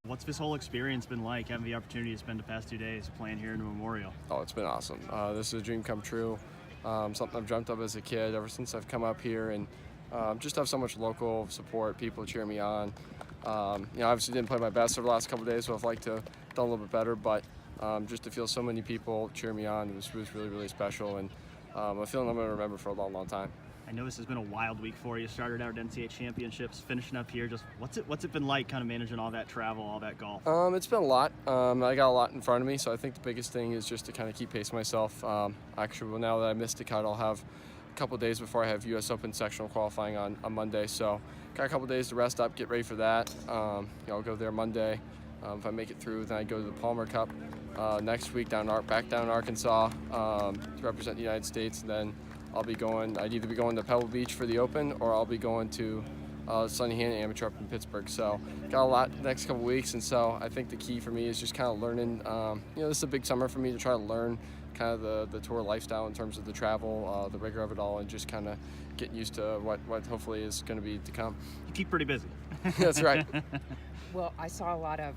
What's this whole experience been like, having the opportunity to spend the past 2 days playing here in Memorial? Oh, it's been awesome. This is a dream come true. Something I've dreamt of as a kid ever since I've come up here, and just have so much local support, people cheer me on. Obviously didn't play my best over the last couple of days, so I'd like to have done a little bit better, but just to feel so many people cheer me on was really, really special, and a feeling I'm going to remember for a long, long time. I know this has been a wild week for you. Started out at NCAA championships, finishing up here. Just what's it been like, kind of managing all that travel, all that golf? It's been a lot. I got a lot in front of me, so I think the biggest thing is just to kind of keep pace myself. Actually, now that I missed a cut, I'll have a couple of days before I have U.S. Open sectional qualifying on Monday. So got a couple of days to rest up, get ready for that. I'll go there Monday. If I make it through, then I go to the Palmer Cup next week back down in Arkansas to represent the United States, and then I'd either be going to Pebble Beach for the Open, or I'll be going to Sunny Hannah Amateur up in Pittsburgh. So got a lot the next couple of weeks, and so I think the key for me is just kind of learning. This is a big summer for me to try to learn kind of the tour lifestyle in terms of the travel, the rigor of it all, and just kind of getting used to what hopefully is going to be to come. You keep pretty busy. That's right. Well, I saw a lot of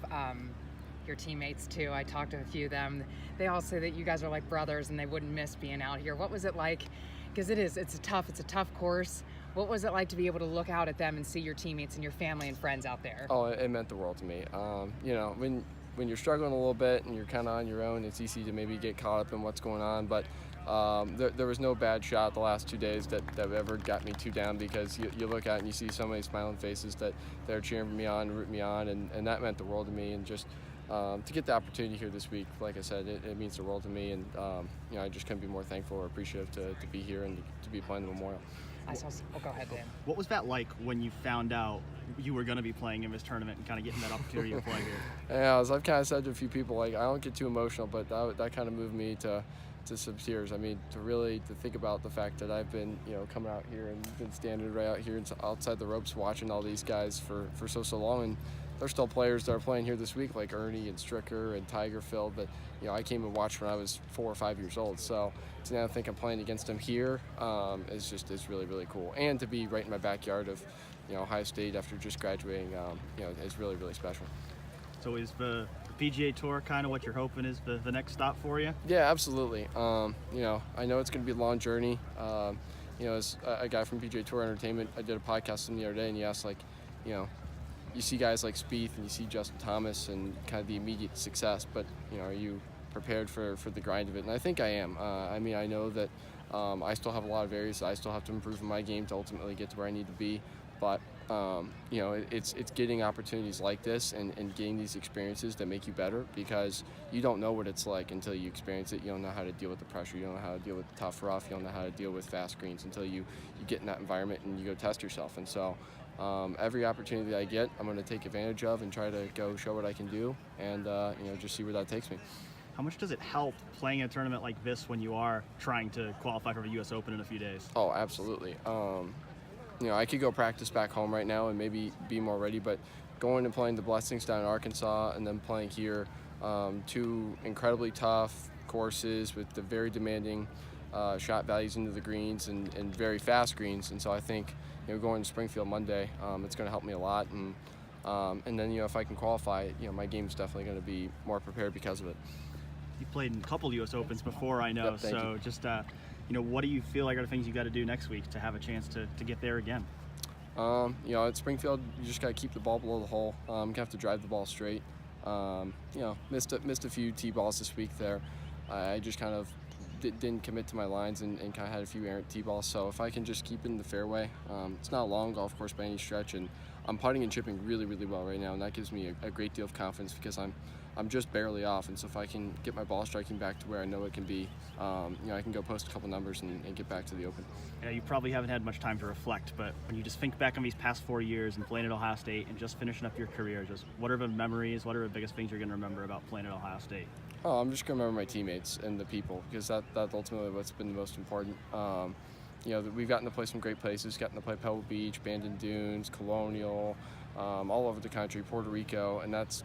your teammates too. I talked to a few of them. They all say that you guys are like brothers and they wouldn't miss being out here. What was it like? Because it's a tough course. What was it like to be able to look out at them and see your teammates and your family and friends out there? Oh, it meant the world to me. When you're struggling a little bit and you're kind of on your own, it's easy to maybe get caught up in what's going on. But there was no bad shot the last 2 days that ever got me too down, because you look at it and you see so many smiling faces that they're cheering me on, rooting me on, and that meant the world to me. And just to get the opportunity here this week, like I said, it means the world to me, and I just couldn't be more thankful or appreciative to be here and to be playing the Memorial. Go ahead, Dan. What was that like when you found out you were going to be playing in this tournament and kind of getting that opportunity to play here? Yeah, as I've kind of said to a few people, like, I don't get too emotional, but that kind of moved me to some tears. I mean, to think about the fact that I've been, coming out here and been standing right out here outside the ropes watching all these guys for so long, and there's still players that are playing here this week, like Ernie and Stricker and Tiger Phil, that I came and watched when I was 4 or 5 years old. So to now think I'm playing against them here is really, really cool. And to be right in my backyard of Ohio State after just graduating, is really, really special. So is the PGA Tour kind of what you're hoping is the next stop for you? Yeah, absolutely. I know it's going to be a long journey. As a guy from PGA Tour Entertainment, I did a podcast with him the other day, and he asked, you see guys like Spieth and you see Justin Thomas and kind of the immediate success, but are you prepared for the grind of it? And I think I am. I know that I still have a lot of areas I still have to improve in my game to ultimately get to where I need to be, but it's getting opportunities like this and getting these experiences that make you better, because you don't know what it's like until you experience it. You don't know how to deal with the pressure, you don't know how to deal with the tough rough, you don't know how to deal with fast greens until you get in that environment and you go test yourself. And so every opportunity that I get, I'm going to take advantage of and try to go show what I can do, and just see where that takes me. How much does it help playing in a tournament like this when you are trying to qualify for the U.S. Open in a few days? Oh, absolutely. I could go practice back home right now and maybe be more ready, but going and playing the Blessings down in Arkansas and then playing here, 2 incredibly tough courses with the very demanding shot values into the greens and very fast greens. And so I think going to Springfield Monday, it's going to help me a lot, and then if I can qualify, my game's definitely going to be more prepared because of it. You played in a couple U.S. Opens before, I know. Yep, thank you. Just what do you feel like are the things you got to do next week to have a chance to get there again? At Springfield, you just got to keep the ball below the hole. You have to drive the ball straight. Missed a few tee balls this week there. I just kind of didn't commit to my lines and kind of had a few errant tee balls. So if I can just keep it in the fairway, it's not a long golf course by any stretch, and I'm putting and chipping really, really well right now, and that gives me a great deal of confidence, because I'm just barely off. And so if I can get my ball striking back to where I know it can be, I can go post a couple numbers and get back to the Open. You probably haven't had much time to reflect, but when you just think back on these past 4 years and playing at Ohio State and just finishing up your career, just what are the memories, what are the biggest things you're going to remember about playing at Ohio State? Oh, I'm just going to remember my teammates and the people, because that's ultimately what's been the most important. We've gotten to play some great places, gotten to play Pebble Beach, Bandon Dunes, Colonial, all over the country, Puerto Rico, and that's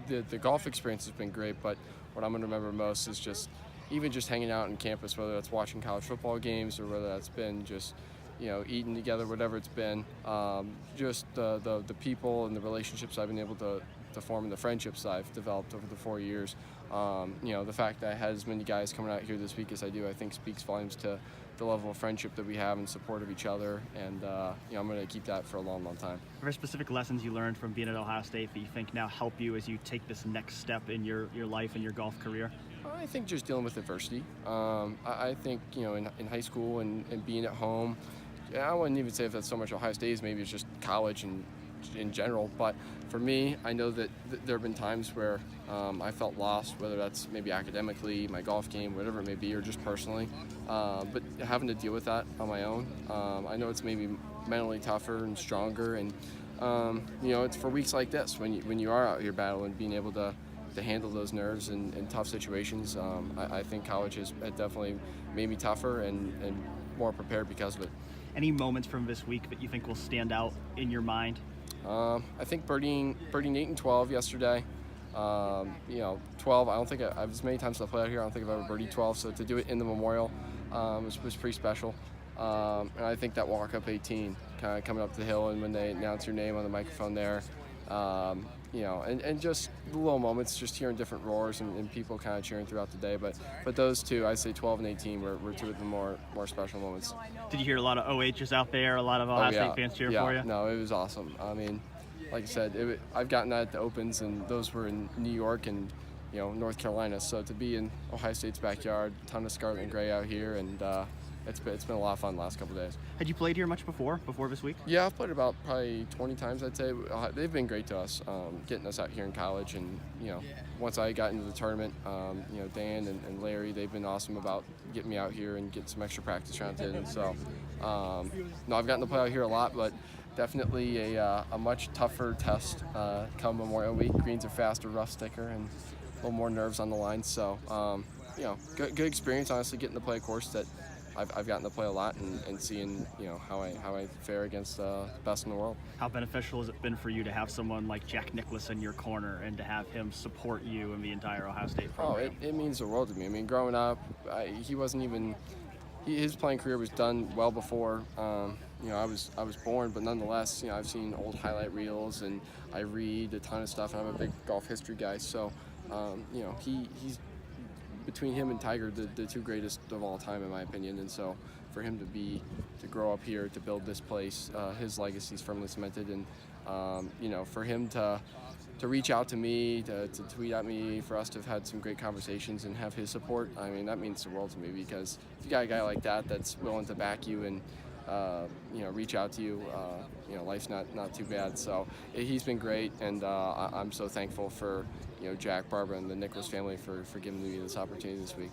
the golf experience has been great. But what I'm going to remember most is just hanging out on campus, whether that's watching college football games or whether that's been just eating together, whatever it's been. Just the people and the relationships I've been able to to form and the friendships that I've developed over the 4 years. The fact that I had as many guys coming out here this week as I do, I think speaks volumes to the level of friendship that we have and support of each other. And I'm going to keep that for a long, long time. Are there specific lessons you learned from being at Ohio State that you think now help you as you take this next step in your life and your golf career? I think just dealing with adversity. I think, in high school and being at home, I wouldn't even say if that's so much Ohio State, maybe it's just college and in general. But for me, I know that there have been times where I felt lost, whether that's maybe academically, my golf game, whatever it may be, or just personally. But having to deal with that on my own, I know it's maybe mentally tougher and stronger. And, it's for weeks like this when you are out here battling, being able to handle those nerves in tough situations. I think college has definitely made me tougher and more prepared because of it. Any moments from this week that you think will stand out in your mind? I think birdieing 8 and 12 yesterday. 12. I don't think I've as many times as I played out here. I don't think I've ever birdied 12. So to do it in the Memorial was pretty special. And I think that walk up 18, kind of coming up the hill, and when they announce your name on the microphone there. And just the little moments, just hearing different roars and people kind of cheering throughout the day. But those two, I'd say 12 and 18 were two of the more special moments. Did you hear a lot of OHs out there, a lot of Ohio State fans cheering for you? No, it was awesome. I mean, like I said, I've gotten that at the Opens, and those were in New York and North Carolina. So to be in Ohio State's backyard, a ton of scarlet and gray out here, and it's been a lot of fun the last couple of days. Had you played here much before this week? Yeah, I've played about probably 20 times, I'd say. They've been great to us, getting us out here in college. And, once I got into the tournament, Dan and Larry, they've been awesome about getting me out here and getting some extra practice rounds in. And so, I've gotten to play out here a lot, but definitely a much tougher test come Memorial Week. Greens are faster, rough sticker, and a little more nerves on the line. So, good experience, honestly, getting to play a course that I've gotten to play a lot and seeing how I fare against the best in the world. How beneficial has it been for you to have someone like Jack Nicklaus in your corner and to have him support you and the entire Ohio State program? It means the world to me. I mean, growing up, he wasn't even his playing career was done well before I was born, but nonetheless, I've seen old highlight reels and I read a ton of stuff, and I'm a big golf history guy. So he's between him and Tiger, the two greatest of all time, in my opinion. And so for him to grow up here, to build this place, his legacy is firmly cemented. And, for him to reach out to me, to tweet at me, for us to have had some great conversations and have his support, I mean, that means the world to me, because if you got a guy like that that's willing to back you and, reach out to you, life's not too bad. So he's been great, and I'm so thankful for, Jack, Barbara, and the Nicklaus family for giving me this opportunity this week.